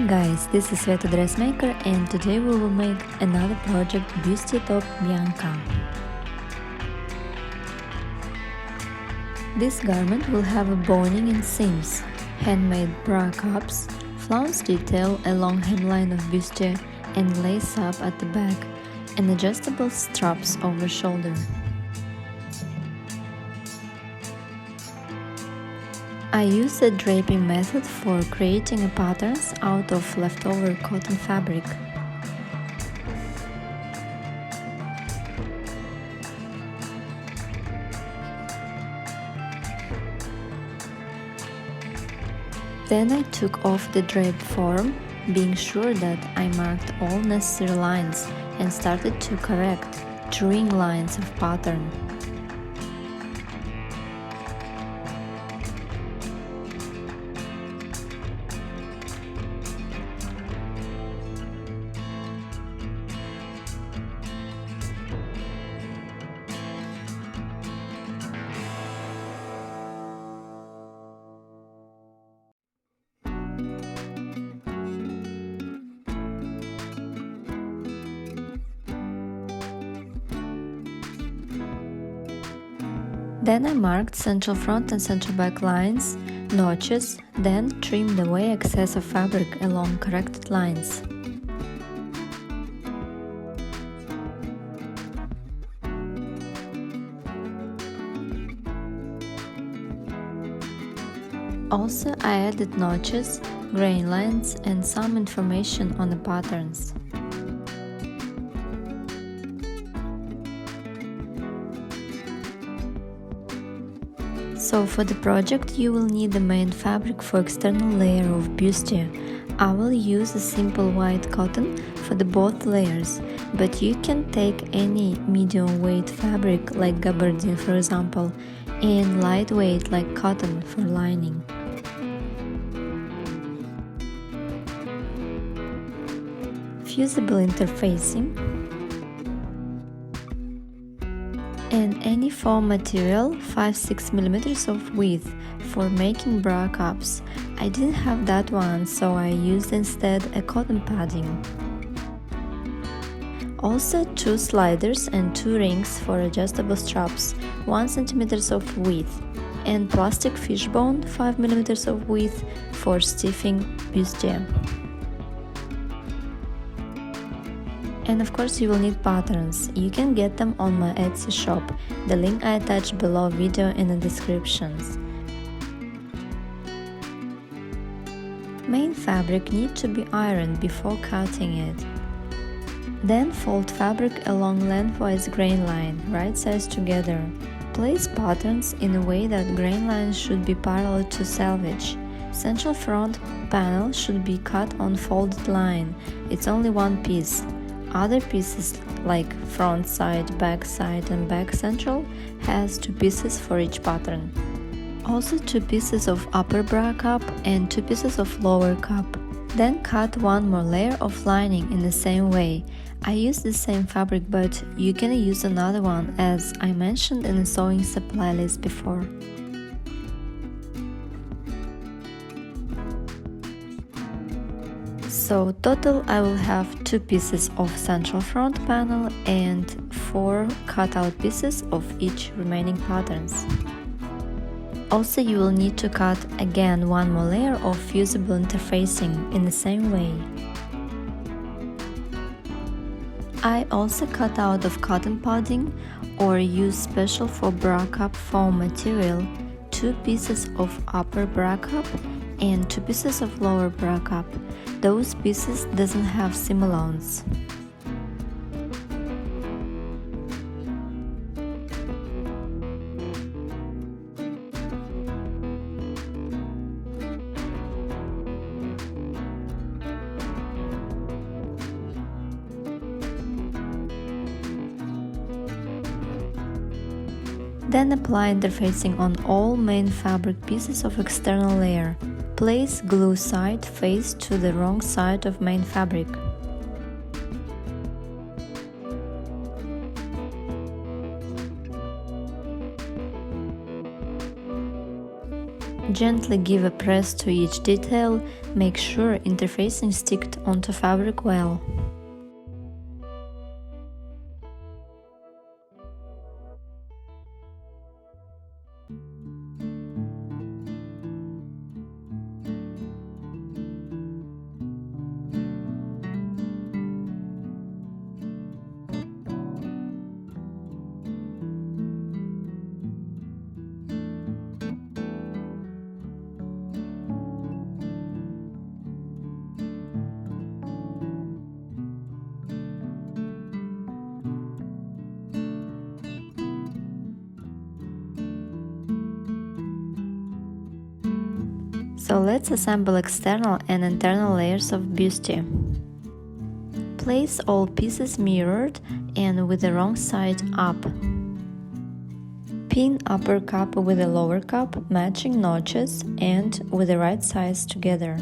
guys, this is Sveta Dressmaker and today we will make another project Bustier Top Bianca. This garment will have a boning and seams, handmade bra cups, flounce detail along hemline of bustier and lace up at the back, and adjustable straps over shoulder. I use the draping method for creating patterns out of leftover cotton fabric. Then I took off the drape form, being sure that I marked all necessary lines and started to correct, drawing lines of pattern. Then I marked central front and central back lines, notches, then trimmed away excess of fabric along corrected lines. Also, I added notches, grain lines and some information on the patterns. So for the project you will need the main fabric for external layer of bustier. I will use a simple white cotton for the both layers, but you can take any medium weight fabric like gabardine for example, and lightweight like cotton for lining. Fusible interfacing and any foam material 5-6 mm of width for making bra cups. I didn't have that one, so I used instead a cotton padding. Also 2 sliders and 2 rings for adjustable straps 1 cm of width and plastic fishbone 5 mm of width for stiffing bustier. And of course you will need patterns. You can get them on my Etsy shop, the link I attached below video in the descriptions. Main fabric needs to be ironed before cutting it. Then fold fabric along lengthwise grain line, right sides together. Place patterns in a way that grain lines should be parallel to selvage. Central front panel should be cut on folded line, it's only one piece. Other pieces like front side, back side and back central has 2 pieces for each pattern. Also 2 pieces of upper bra cup and 2 pieces of lower cup. Then cut one more layer of lining in the same way. I used the same fabric but you can use another one as I mentioned in the sewing supply list before. So total I will have 2 pieces of central front panel and 4 cutout pieces of each remaining patterns. Also you will need to cut again one more layer of fusible interfacing in the same way. I also cut out of cotton padding or use special for bra cup foam material 2 pieces of upper bra cup and 2 pieces of lower bra cup. Those pieces doesn't have seam allowance. Then apply interfacing on all main fabric pieces of external layer. Place glue side face to the wrong side of main fabric. Gently give a press to each detail, make sure interfacing sticked onto fabric well. So let's assemble external and internal layers of bustier. Place all pieces mirrored and with the wrong side up. Pin upper cup with the lower cup, matching notches and with the right sides together.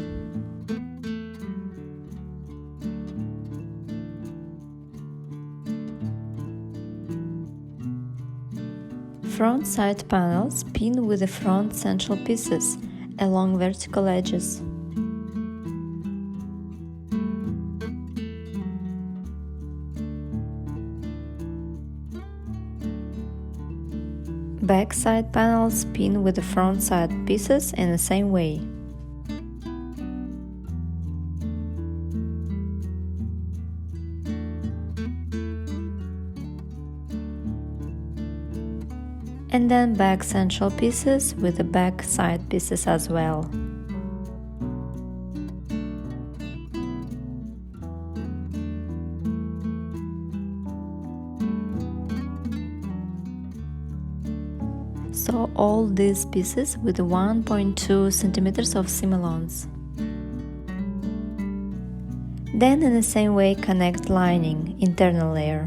Front side panels pin with the front central pieces along vertical edges. Back side panels pin with the front side pieces in the same way. And then back central pieces with the back side pieces as well. Sew all these pieces with 1.2 centimeters of seam allowance. Then in the same way connect lining, internal layer.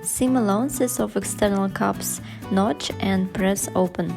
Seam allowances of external cups, notch and press open.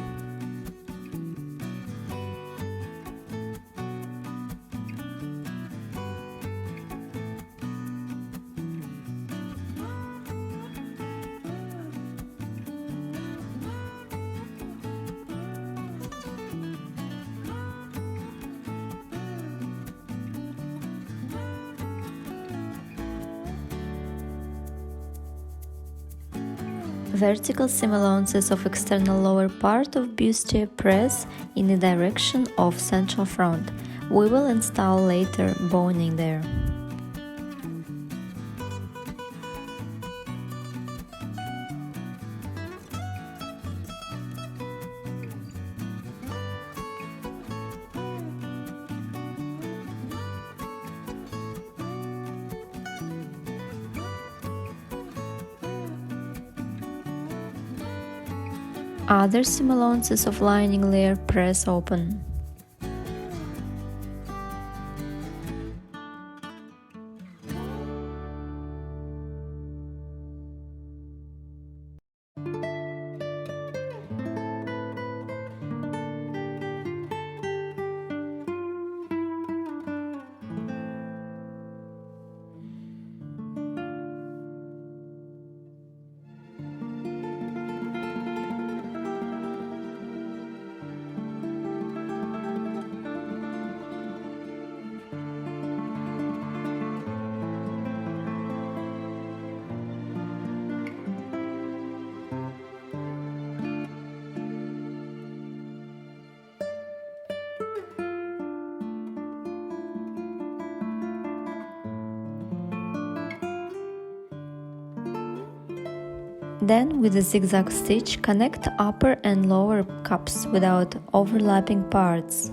Vertical seam allowances of external lower part of bustier press in the direction of central front. We will install later boning there. Other seam allowances of lining layer press open. Then with a zigzag stitch connect upper and lower cups without overlapping parts.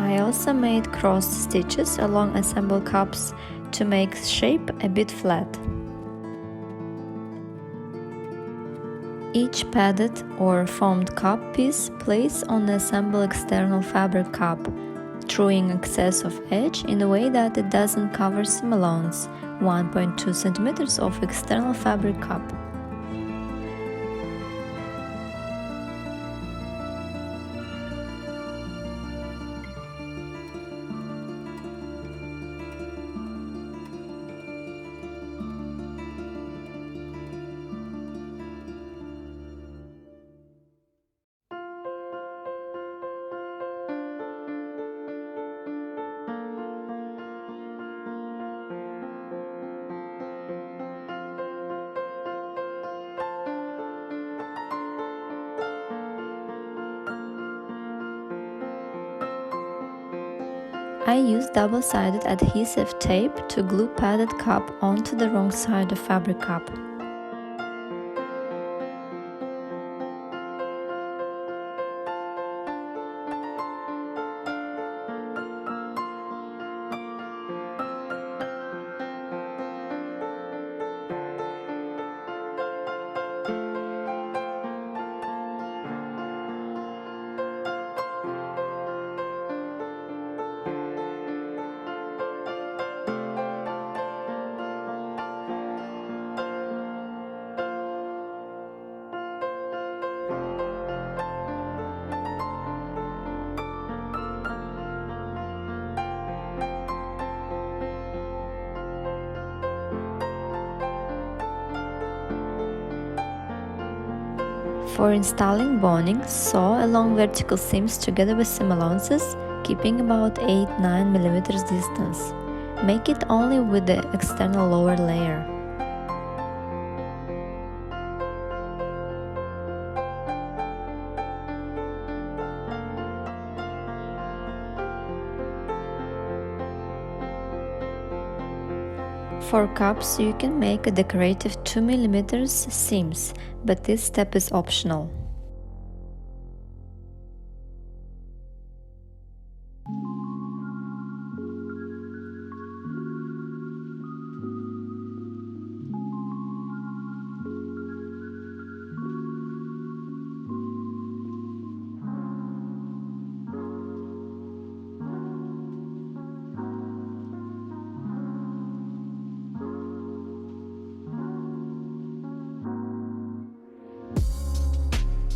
I also made cross stitches along assembled cups to make shape a bit flat. Each padded or foamed cup piece place on the assembled external fabric cup, truing excess of edge in a way that it doesn't cover seam allowance, 1.2 cm of external fabric cup. I used double-sided adhesive tape to glue padded cup onto the wrong side of fabric cup. For installing boning, sew along vertical seams together with seam allowances, keeping about 8-9 mm distance. Make it only with the external lower layer. For cups, you can make a decorative 2 mm seams, but this step is optional.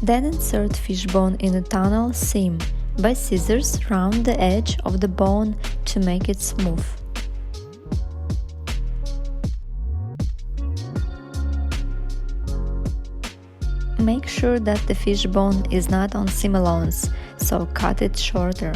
Then insert fishbone in a tunnel seam. By scissors, round the edge of the bone to make it smooth. Make sure that the fishbone is not on seam allowance, so cut it shorter.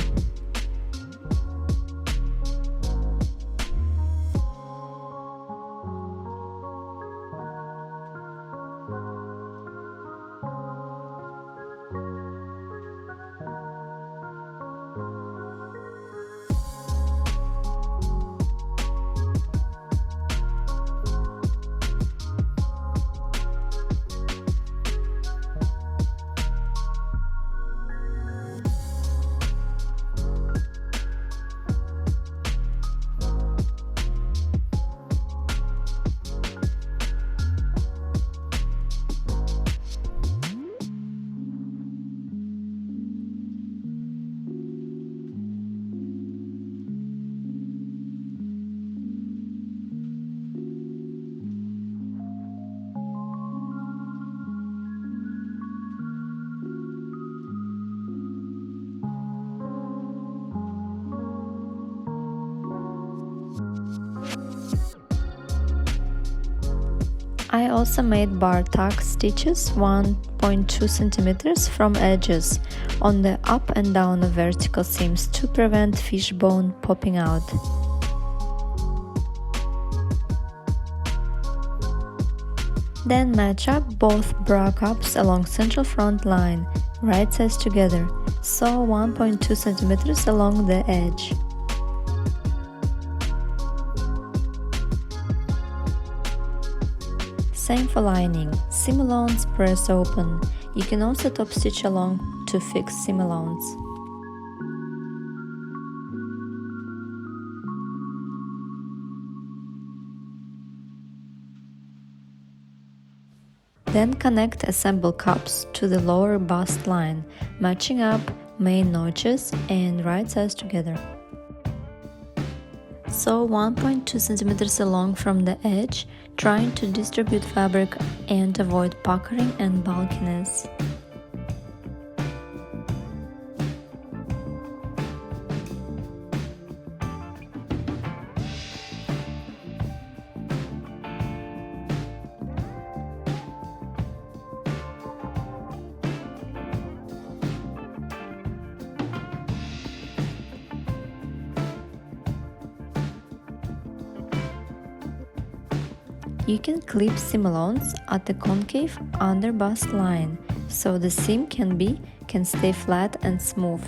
I also made bar tack stitches 1.2 cm from edges on the up and down of vertical seams to prevent fishbone popping out. Then match up both bra cups along central front line, right sides together, sew 1.2 cm along the edge. Same for lining, seam allowance press open. You can also top stitch along to fix seam allowance. Then connect assemble cups to the lower bust line, matching up main notches and right sides together. Sew 1.2 cm along from the edge, trying to distribute fabric and avoid puckering and bulkiness. You can clip seam allowance at the concave under bust line, so the seam can stay flat and smooth.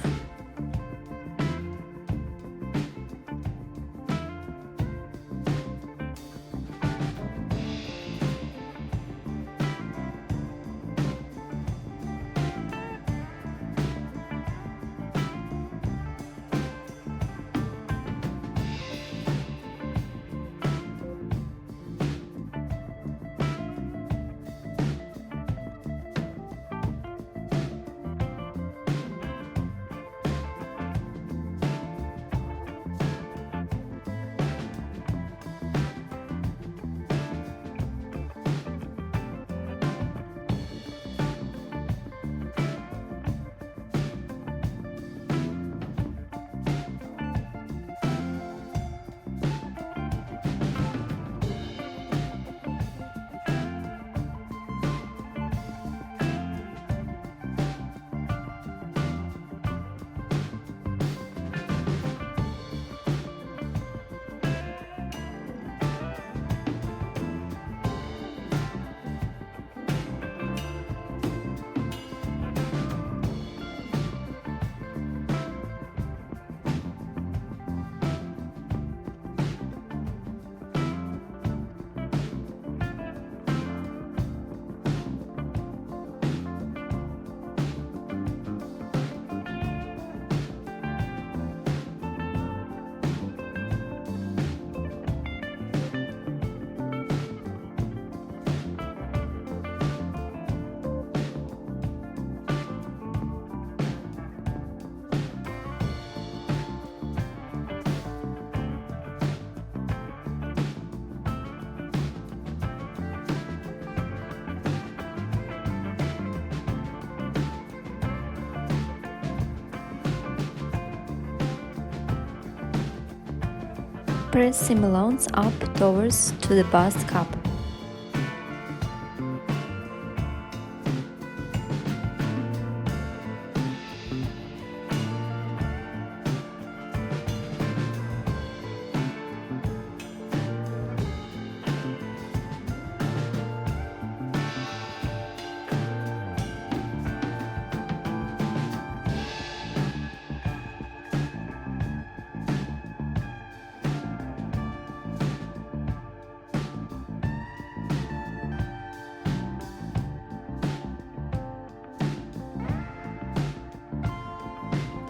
Press seam allowance up towards to the bust cup.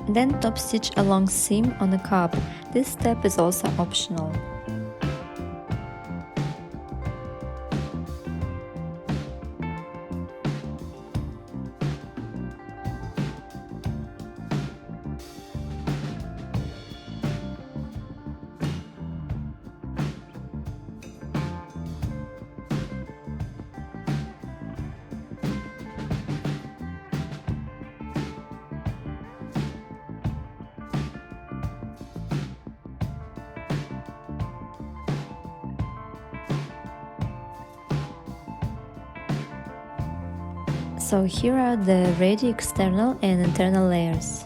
Then top stitch along seam on the cup. This step is also optional. So here are the ready external and internal layers.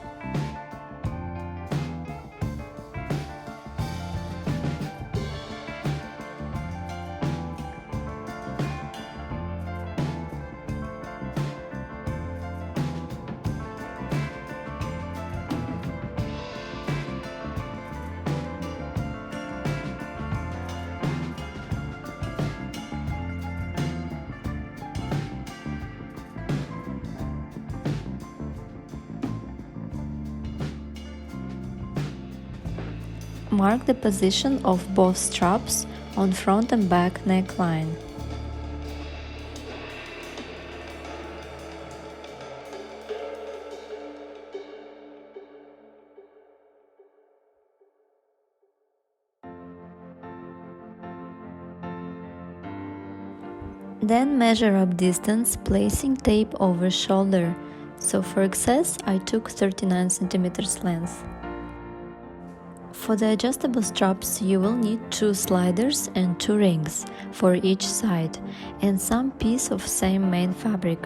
Mark the position of both straps on front and back neckline. Then measure up distance, placing tape over shoulder. So for excess, I took 39 centimeters length. For the adjustable straps, you will need 2 sliders and 2 rings for each side and some piece of same main fabric.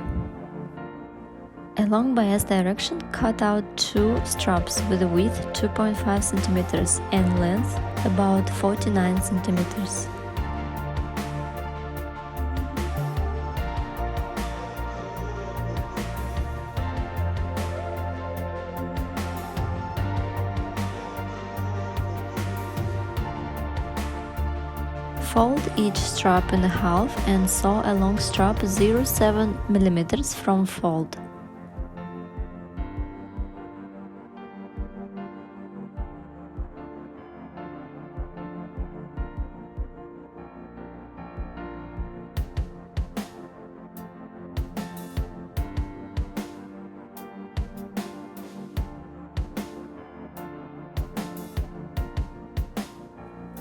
Along bias direction, cut out 2 straps with a width 2.5 cm and length about 49 cm. Fold each strap in half and sew a long strap 0.7 mm from fold.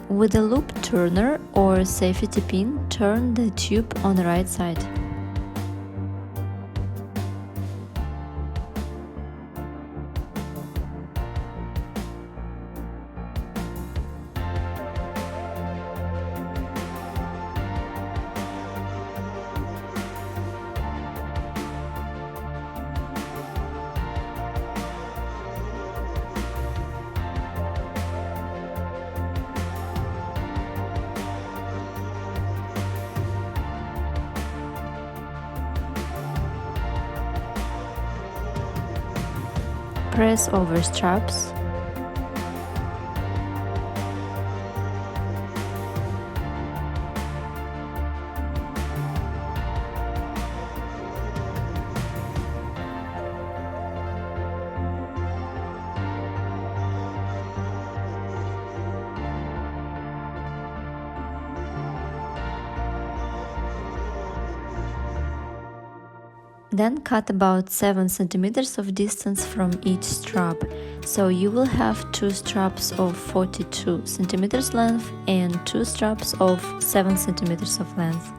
With a loop turner or safety pin, turn the tube on the right side. Press over straps. Then cut about 7 cm of distance from each strap, so you will have 2 straps of 42 cm length and 2 straps of 7 cm of length.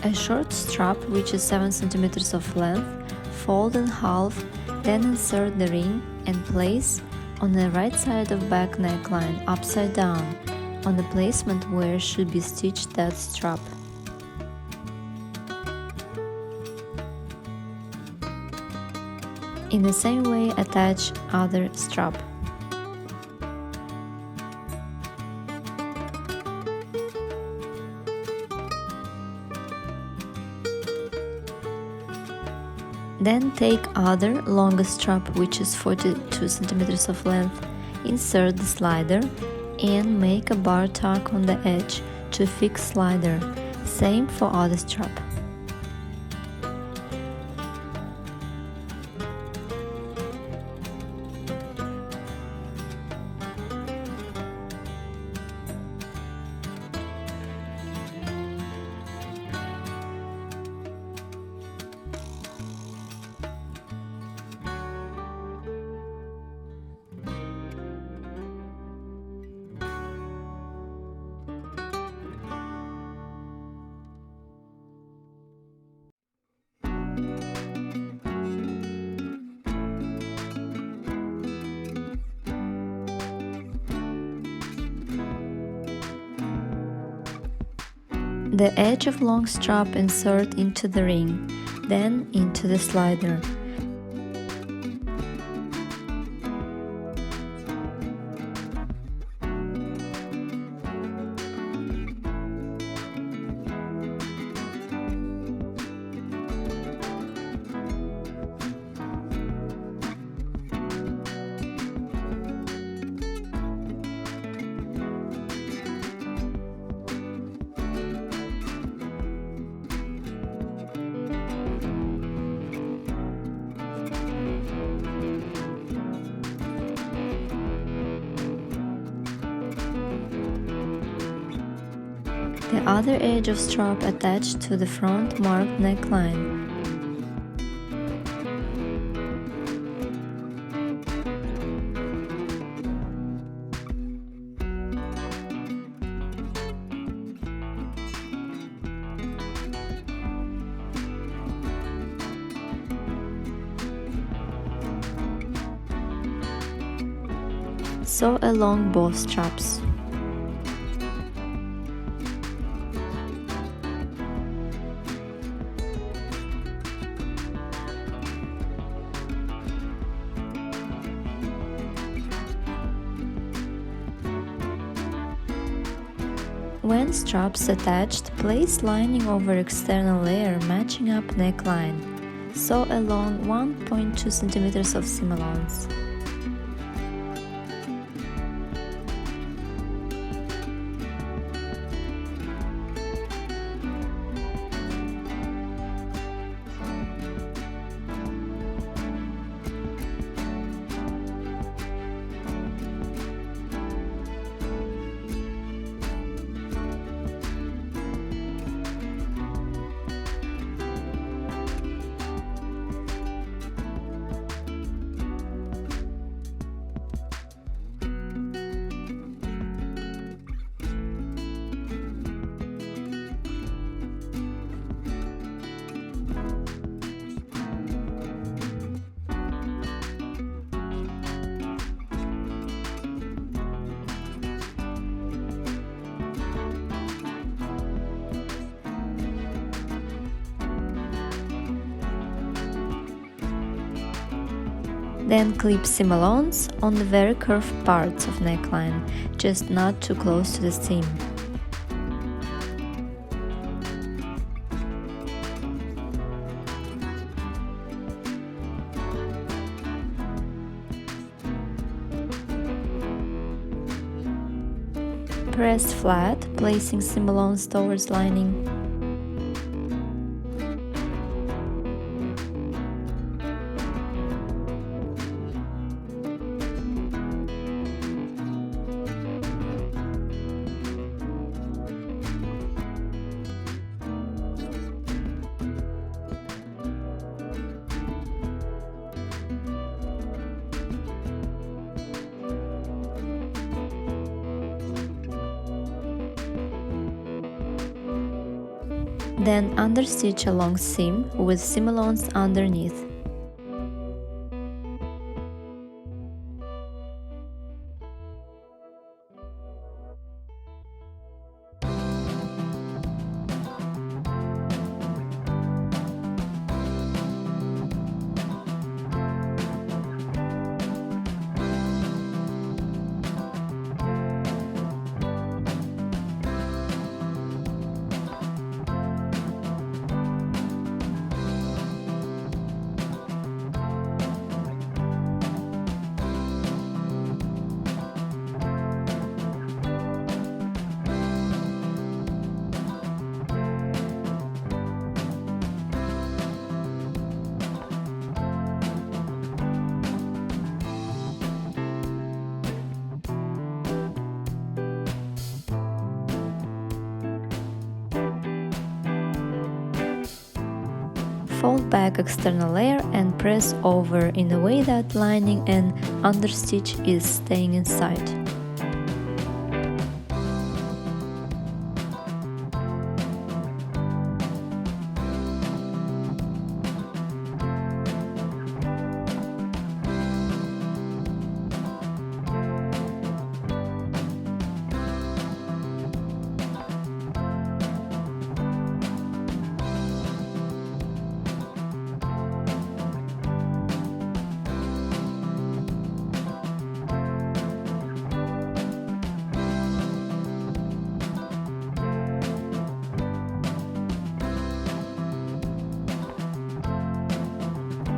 A short strap, which is 7 cm of length, fold in half, then insert the ring and place on the right side of back neckline upside down, on the placement where should be stitched that strap. In the same way, attach other strap. Then take other longest strap, which is 42 cm of length, insert the slider and make a bar tuck on the edge to fix slider. Same for other strap. The edge of long strap insert into the ring, then into the slider. The other edge of strap attached to the front marked neckline. Sew along both straps. When straps attached, place lining over external layer matching up neckline. Sew along 1.2 cm of seam allowance. Then clip seam allowance on the very curved parts of neckline, just not too close to the seam. Press flat, placing seam allowance towards lining. Then understitch along seam with seam allowance underneath. Fold back external layer and press over in a way that lining and understitch is staying inside.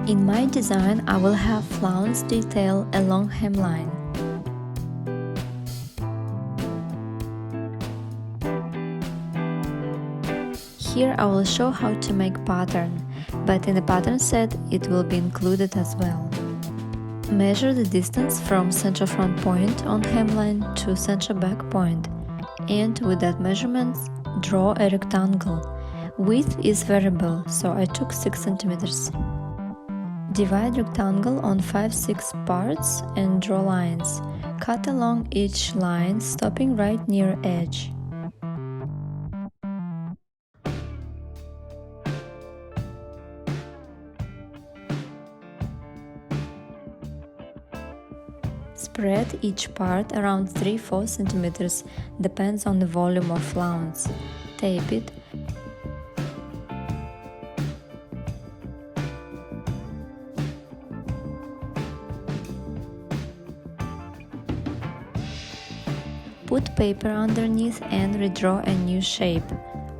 In my design, I will have flounce detail along hemline. Here I will show how to make pattern, but in the pattern set it will be included as well. Measure the distance from center front point on hemline to center back point, and with that measurement, Draw a rectangle. Width is variable, so I took 6 cm. Divide rectangle on 5-6 parts and draw lines. Cut along each line, stopping right near edge. Spread each part around 3-4 cm, depends on the volume of flounce. Tape it. Put paper underneath and redraw a new shape.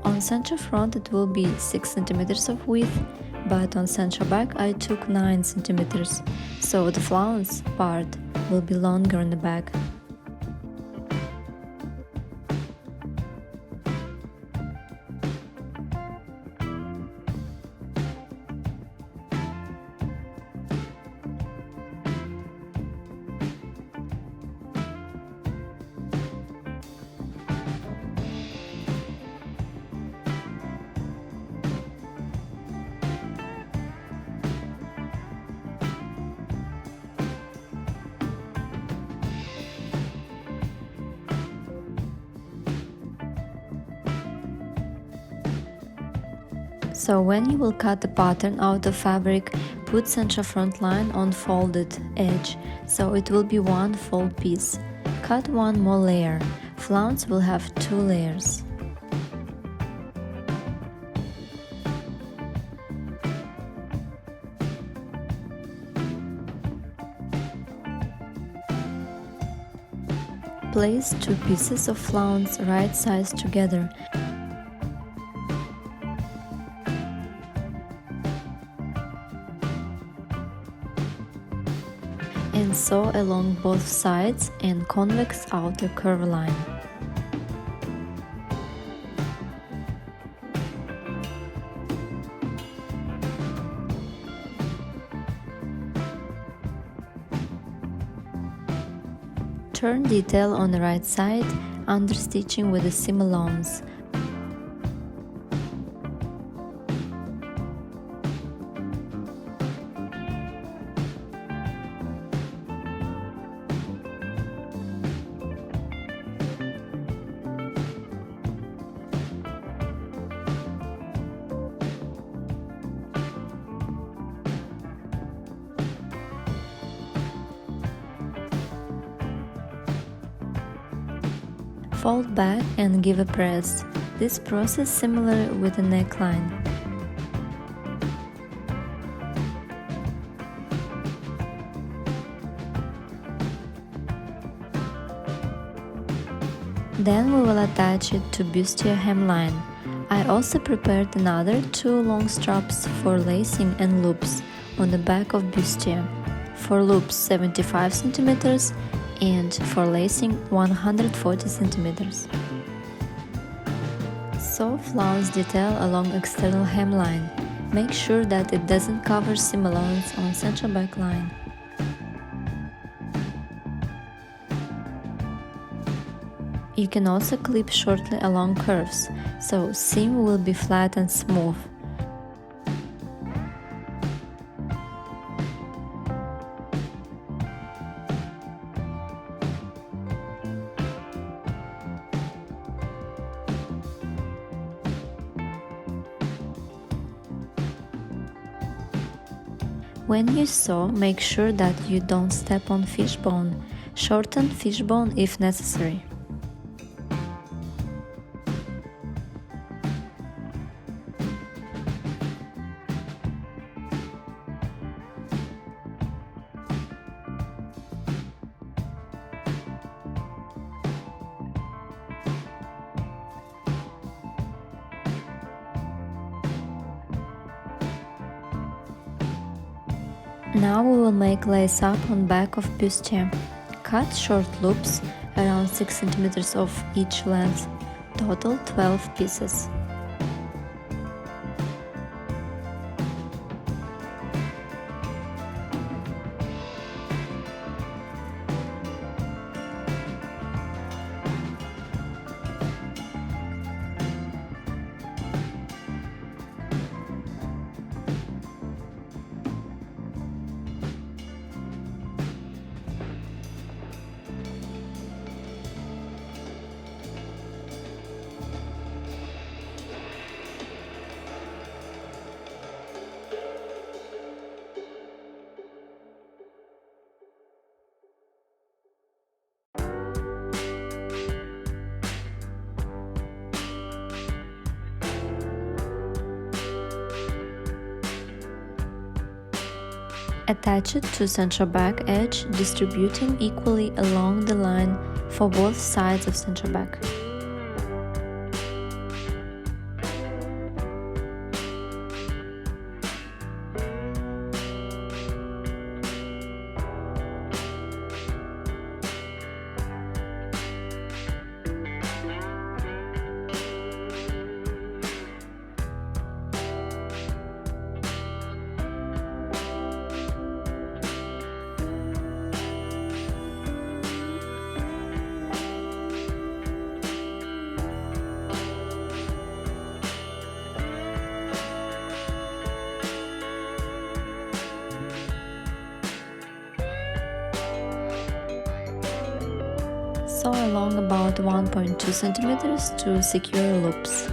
On center front it will be 6 cm of width, but on center back I took 9 cm, so the flounce part will be longer in the back. So when you will cut the pattern out of fabric, put center front line on folded edge, so it will be one fold piece. Cut one more layer. Flounce will have 2 layers. Place 2 pieces of flounce right sides together. And sew along both sides and convex outer curve line. Turn detail on the right side, understitching with the seam allowance. Fold back and give a press. This process similar with the neckline. Then we will attach it to bustier hemline. I also prepared another 2 long straps for lacing and loops on the back of bustier. For loops 75 cm and for lacing 140 cm. Sew flounce detail along external hemline. Make sure that it doesn't cover seam allowance on central back line. You can also clip shortly along curves, so seam will be flat and smooth. When you sew, make sure that you don't step on fishbone. Shorten fishbone if necessary. Now we will make lace up on back of bustier. Cut short loops around 6 cm of each length, total 12 pieces. Attach it to center back edge, distributing equally along the line for both sides of center back. Sew along about 1.2 cm to secure loops.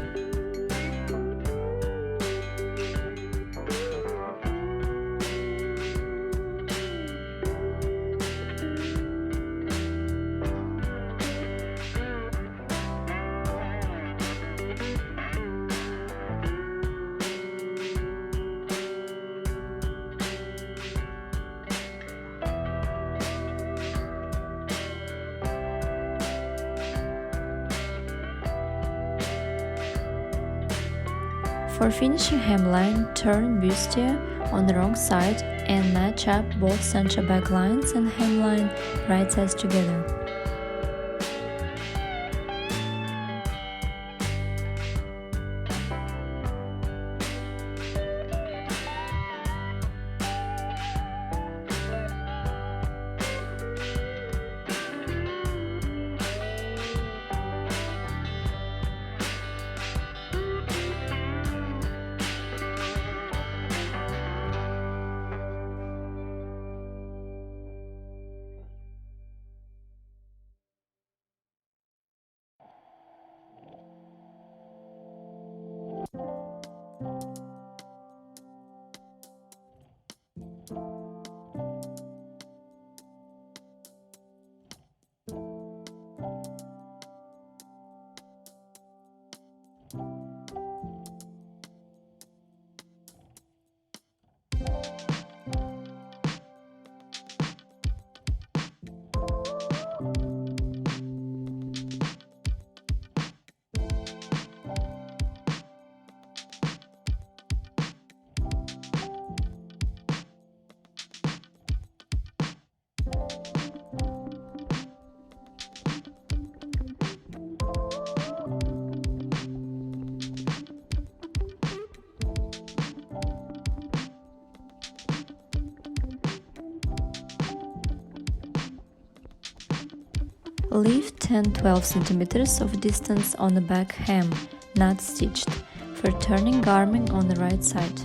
For finishing hemline, turn bustier on the wrong side and match up both center back lines and hemline right sides together. Leave 10-12 cm of distance on the back hem, not stitched, for turning garment on the right side.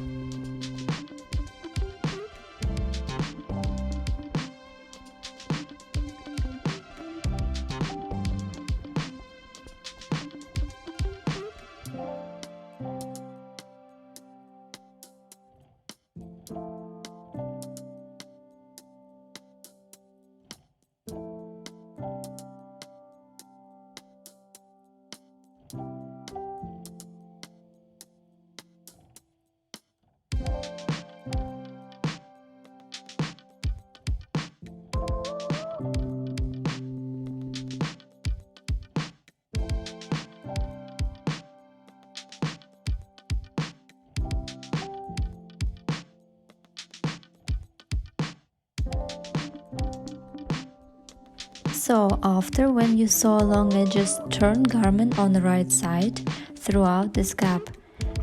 So after, when you sew along edges, turn garment on the right side throughout this gap,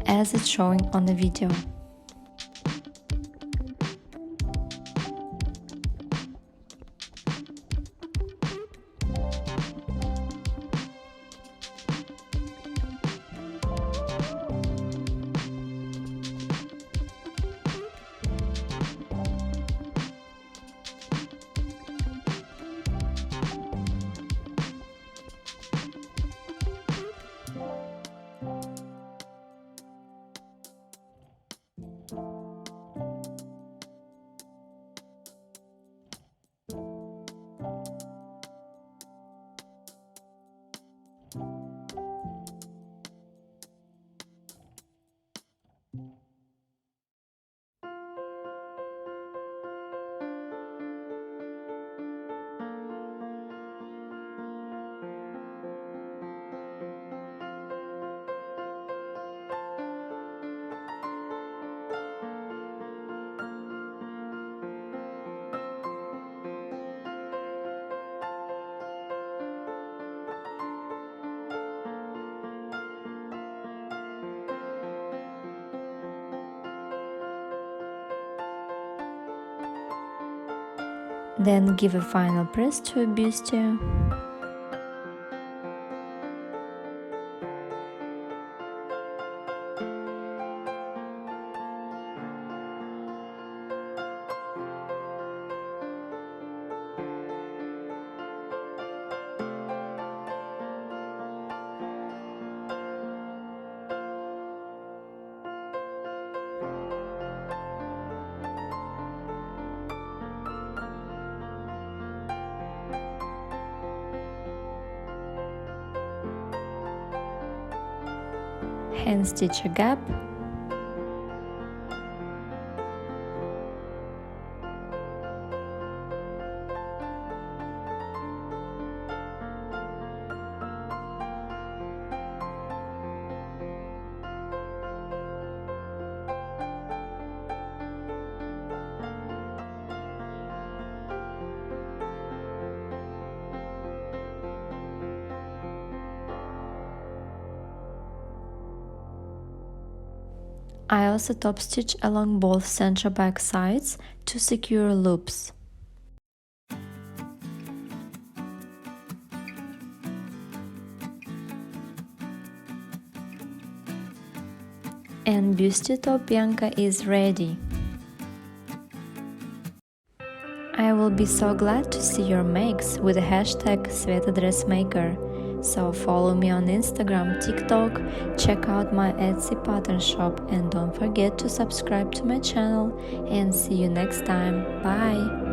as it's showing on the video. Then give a final press to a bustier. Hand stitch a gap, I also top stitch along both center back sides to secure loops. And Bustier top Bianca is ready. I will be so glad to see your makes with the hashtag #SvetaDressmaker. So follow me on Instagram, TikTok, check out my Etsy pattern shop, and don't forget to subscribe to my channel, and see you next time. Bye!